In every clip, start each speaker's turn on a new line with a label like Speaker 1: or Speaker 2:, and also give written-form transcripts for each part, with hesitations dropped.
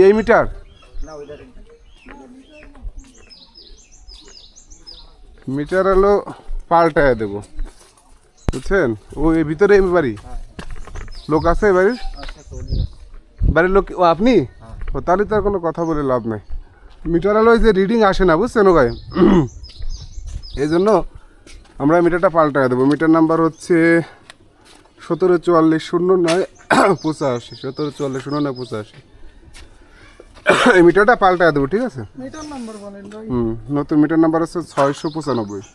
Speaker 1: এই metre metre হলো পাল্টায় দেবো, বুঝছেন? ও এর ভিতরে এই বাড়ি লোক আছে বাড়ির? বাড়ির লোক ও আপনি? ও তাহলে তো আর কোনো কথা বলে লাভ নাই। মিটার হলো ওই যে রিডিং আসে না, বুঝছেন ও ভাই? এই জন্য আমরা মিটারটা পাল্টায় দেবো। মিটার নাম্বার হচ্ছে 17440985, 17440985। এই মিটারটা পাল্টায় দেবো, ঠিক আছে?
Speaker 2: মিটার নাম্বার বলেন ভাই।
Speaker 1: নতুন মিটার নাম্বার হচ্ছে 695।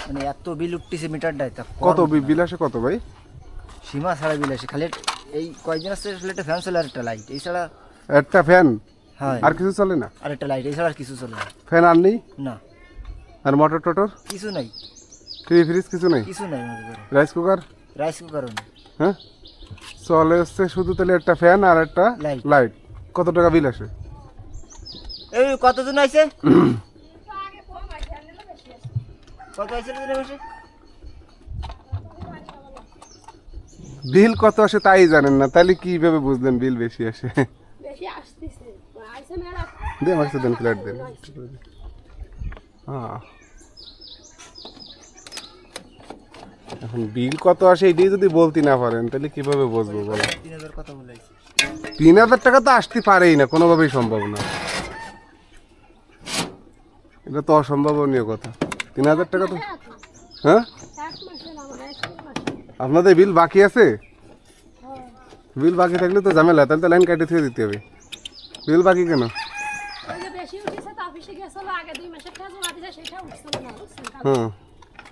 Speaker 2: মানে এত বিল উঠতেছে মিটারটাই, তা
Speaker 1: কত বিল আসে কত ভাই?
Speaker 2: সীমা ছাড়া বিল আসে। খালি এই কয়েকদিন আসছে আসলে একটা ফ্যান চলে আর একটা লাইট, এই ছাড়া।
Speaker 1: একটা ফ্যান
Speaker 2: হ্যাঁ,
Speaker 1: আর কিছু চলে না?
Speaker 2: আর একটা লাইট, এই ছাড়া আর কিছু চলে না।
Speaker 1: ফ্যান আর নেই?
Speaker 2: না,
Speaker 1: আর মোটর টোটর
Speaker 2: কিছু নাই,
Speaker 1: টিভি ফ্রিজ কিছু নেই?
Speaker 2: কিছু নাই আমাদের ঘরে।
Speaker 1: Rice cooker?
Speaker 2: রাইস কুকারও নেই।
Speaker 1: হ্যাঁ, চলে হচ্ছে শুধু তাহলে একটা ফ্যান আর একটা
Speaker 2: লাইট।
Speaker 1: লাইট। কত টাকা বিল আসে?
Speaker 2: এই কতজন আইছে? কত আইছে রে বেশি?
Speaker 1: বিল কত আসে তাই জানেন না, তাহলে কিভাবে বুঝলেন বিল বেশি আসে?
Speaker 3: বেশি আসতেছে আইছে মেলা
Speaker 1: দে আমার সাথে দেন, ফ্ল্যাট দেন। হ্যাঁ, এখন বিল কত আসে এটাই যদি বলতে না পারেন তাহলে কিভাবে বুঝবো বলো?
Speaker 2: 3000 কথা বলে আইছে।
Speaker 1: 3000 টাকা তো আসতে পারেই না, কোনোভাবেই সম্ভব না। এটা তো অসম্ভাবনীয় কথা। 3000 টাকা তো, হ্যাঁ?
Speaker 3: এক মাসে না মানে এক মাসে
Speaker 1: আপনাদের বিল বাকি আছে? বিল বাকি থাকলে তো ঝামেলা, তাহলে তো লাইন কাটে থেকে দিতে হবে। বিল বাকি কেন?
Speaker 3: ওই যে বেশি উঠেছে তো অফিসে গেছিল আগে 2 মাসের টাকা জমা দিছে সেটা উঠছিল না বুঝছেন?
Speaker 1: হ্যাঁ,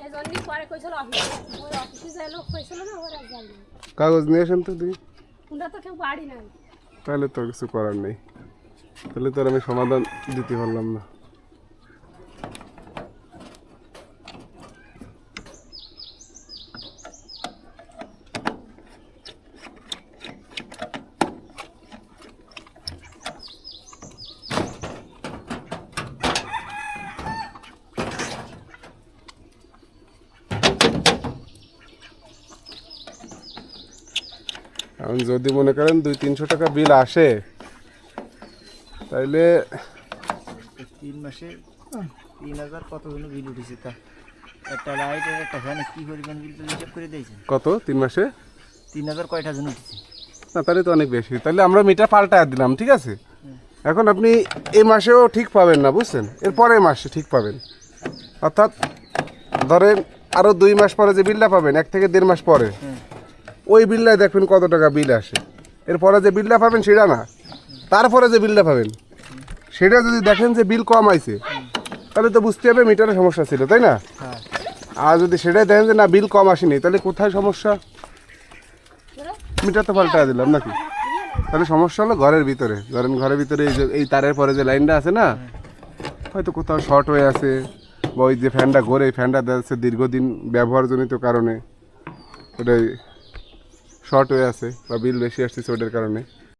Speaker 3: এই জন্যই পরে কইছিল অফিসে, ওই অফিসে যাই লোক কইছিল না ওরা যাই না,
Speaker 1: কাগজ নিয়ে আসেন তো দিই।
Speaker 3: ওরা তো কেউ বাড়ি নাই।
Speaker 1: তাহলে তো কিছু করার নেই, তাহলে তো আর আমি সমাধান দিতে পারলাম না। এখন যদি মনে করেন 200-300 টাকা বিল আসে তাইলে
Speaker 2: 3 মাসে 3000 কতজন বিল উঠেছে? তা একটা লাইট আর একটা ফ্যানে কি পরিমাণ বিল তো হিসাব করে দিয়েছেন।
Speaker 1: কত 3 মাসে?
Speaker 2: 3000 কয়টা জন উঠেছে?
Speaker 1: না তাহলে তো অনেক বেশি। তাহলে আমরা মিটার পাল্টায় দিলাম, ঠিক আছে? এখন আপনি এই মাসেও ঠিক পাবেন না, বুঝছেন? এর পরের মাসে ঠিক পাবেন। অর্থাৎ ধরেন আরও 2 মাস পরে যে বিলটা পাবেন, 1 থেকে 1.5 মাস পরে, ওই বিলটায় দেখবেন কত টাকা বিল আসে। এরপরে যে বিলটা পাবেন সেটা না, তারপরে যে বিলটা পাবেন সেটা যদি দেখেন যে বিল কম আইছে তাহলে তো বুঝতে হবে মিটারের সমস্যা ছিল, তাই না?
Speaker 2: হ্যাঁ।
Speaker 1: আর যদি সেটাই দেখেন যে না বিল কম আসেনি তাহলে কোথায় সমস্যা? মিটার তো পাল্টায় দিলাম নাকি? তাহলে সমস্যা হলো ঘরের ভিতরে। ধরেন ঘরের ভিতরে এই যে এই তারের পরে যে লাইনটা আছে না, হয়তো কোথাও শর্ট হয়ে আছে, বা ওই যে ফ্যানটা ঘোরে এই ফ্যানটা যাচ্ছে দীর্ঘদিন ব্যবহারজনিত কারণে ওটাই শর্ট হয়ে আছে বা বিল বেশি আসছে ওটার কারণে।